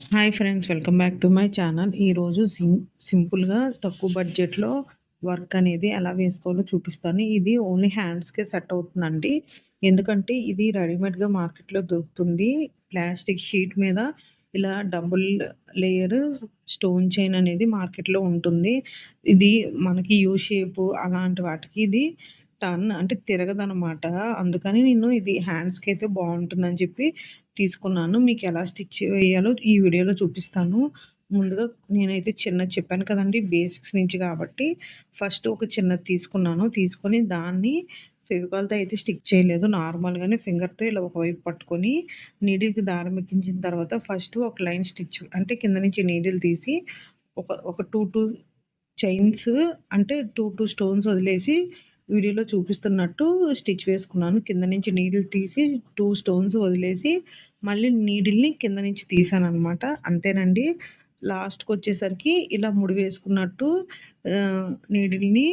Hi friends, welcome back to my channel. ఈరోజు సింపుల్గా తక్కువ బడ్జెట్లో వర్క్ అనేది ఎలా వేసుకోవాలో చూపిస్తాను. ఇది ఓన్లీ హ్యాండ్స్కే సెట్ అవుతుందండి. ఎందుకంటే ఇది రెడీమేడ్గా మార్కెట్లో దొరుకుతుంది. ప్లాస్టిక్ షీట్ మీద ఇలా డబుల్ లేయర్ స్టోన్ చైన్ అనేది మార్కెట్లో ఉంటుంది. ఇది మనకి యూ షేప్ అలాంటి వాటికి ఇది టర్న్ అంటే తిరగదనమాట. అందుకని నేను ఇది హ్యాండ్స్కి అయితే బాగుంటుందని చెప్పి తీసుకున్నాను. మీకు ఎలా స్టిచ్ వేయాలో ఈ వీడియోలో చూపిస్తాను. ముందుగా నేనైతే చిన్నది చెప్పాను కదండీ! బేసిక్స్ నుంచి కాబట్టి ఫస్ట్ ఒక చిన్నది తీసుకున్నాను. తీసుకొని దాన్ని ఫెవికాల్‌తో అయితే స్టిక్ చేయలేదు. నార్మల్‌గానే ఫింగర్‌తో ఇలా ఒకవైపు పట్టుకొని నీడిల్‌కి దారం ఎక్కించిన తర్వాత ఫస్ట్ ఒక లైన్ స్టిచ్ అంటే కింద నుంచి నీడిల్ తీసి ఒక 2 చైన్స్ అంటే 2 స్టోన్స్ వదిలేసి వీడియోలో చూపిస్తున్నట్టు స్టిచ్ వేసుకున్నాను. కింద నుంచి నీడిల్ తీసి 2 స్టోన్స్ వదిలేసి మళ్ళీ నీడిల్‌ని కింద నుంచి తీసాననమాట. అంతేనండి. లాస్ట్‌కొచ్చేసరికి ఇలా ముడి వేసుకున్నట్టు నీడిల్‌ని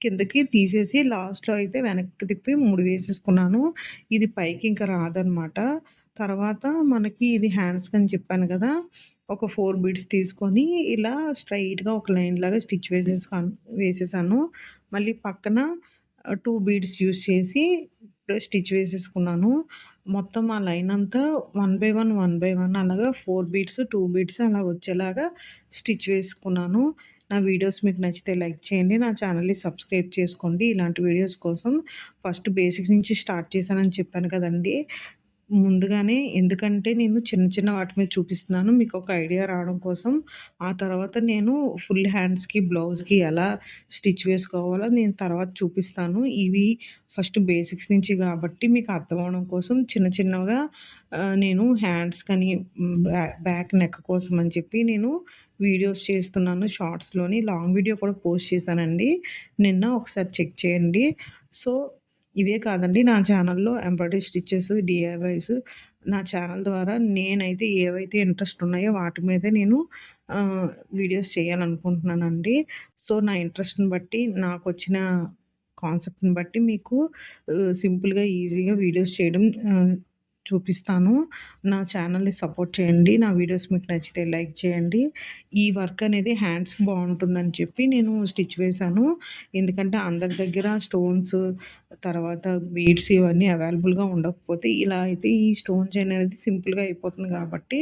కిందకి తీసేసి లాస్ట్‌లో అయితే వెనక్కి తిప్పి ముడి వేసేసుకున్నాను. ఇది పైకి ఇంక రాదనమాట. తర్వాత మనకి ఇది హ్యాండ్స్‌కని చెప్పాను గదా! ఒక 4 బీడ్స్ తీసుకొని ఇలా స్ట్రెయిట్‌గా ఒక లైన్‌లాగా స్టిచ్ వేసేసాను. మళ్ళీ పక్కన 2 బీడ్స్ యూజ్ చేసి స్టిచ్ వేసేసుకున్నాను. మొత్తం ఆ లైన్ అంతా 1 బై 1 అలాగా 4 బీడ్స్, 2 బీడ్స్ అలా వచ్చేలాగా స్టిచ్ వేసుకున్నాను. నా వీడియోస్ మీకు నచ్చితే లైక్ చేయండి. నా ఛానల్‌ని సబ్స్క్రైబ్ చేసుకోండి. ఇలాంటి వీడియోస్ కోసం ఫస్ట్ బేసిక్ నుంచి స్టార్ట్ చేశానని చెప్పాను కదండీ! ముందుగానే ఎందుకంటే నేను చిన్న చిన్న వాటి మీద చూపిస్తున్నాను. మీకొక ఐడియా రావడం కోసం. ఆ తర్వాత నేను ఫుల్ హ్యాండ్స్‌కి, బ్లౌజ్‌కి ఎలా స్టిచ్ వేసుకోవాలో నేను తర్వాత చూపిస్తాను. ఇవి ఫస్ట్ బేసిక్స్ నుంచి గాబట్టి మీకు అర్థమవ్వడం కోసం చిన్న చిన్నగా నేను హ్యాండ్స్‌కని బ్యాక్ నెక్ కోసం అని చెప్పి నేను వీడియోస్ చేస్తున్నాను షార్ట్స్‌లోని. లాంగ్ వీడియో కూడా పోస్ట్ చేశానండి. నిన్న ఒకసారి చెక్ చేయండి. సో ఇవే కాదండి నా ఛానల్‌లో ఎంబ్రాయిడరీ స్టిచెస్, డీఐవైస్ నా ఛానల్ ద్వారా నేనైతే ఏవైతే ఇంట్రెస్ట్ ఉన్నాయో వాటి మీదే నేను వీడియోస్ చేయాలనుకుంటున్నానండి. సో, నా ఇంట్రెస్ట్‌ని బట్టి నాకొచ్చిన కాన్సెప్ట్‌ని బట్టి మీకు సింపుల్‌గా, ఈజీగా వీడియోస్ చేయడం చూపిస్తాను. నా ఛానల్‌ని సపోర్ట్ చేయండి. నా వీడియోస్ మీకు నచ్చితే లైక్ చేయండి. ఈ వర్క్ అనేది హ్యాండ్స్‌కి బావుంటుందని చెప్పి నేను స్టిచ్ వేశాను. ఎందుకంటే అందరి దగ్గర స్టోన్స్ తర్వాత బీడ్స్ ఇవన్నీ అవైలబుల్‌గా ఉండకపోతే ఇలా అయితే ఈ స్టోన్ చైన్ అనేది సింపుల్‌గా అయిపోతుంది కాబట్టి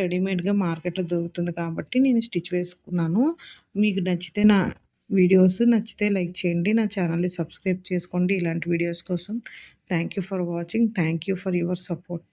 రెడీమేడ్‌గా మార్కెట్‌లో దొరుకుతుంది కాబట్టి నేను స్టిచ్ వేసుకున్నాను. మీకు నచ్చితే నా వీడియోస్ నచ్చితే లైక్ చేయండి. నా ఛానల్‌ని సబ్స్క్రైబ్ చేసుకోండి ఇలాంటి వీడియోస్ కోసం. Thank you for watching. Thank you for your support.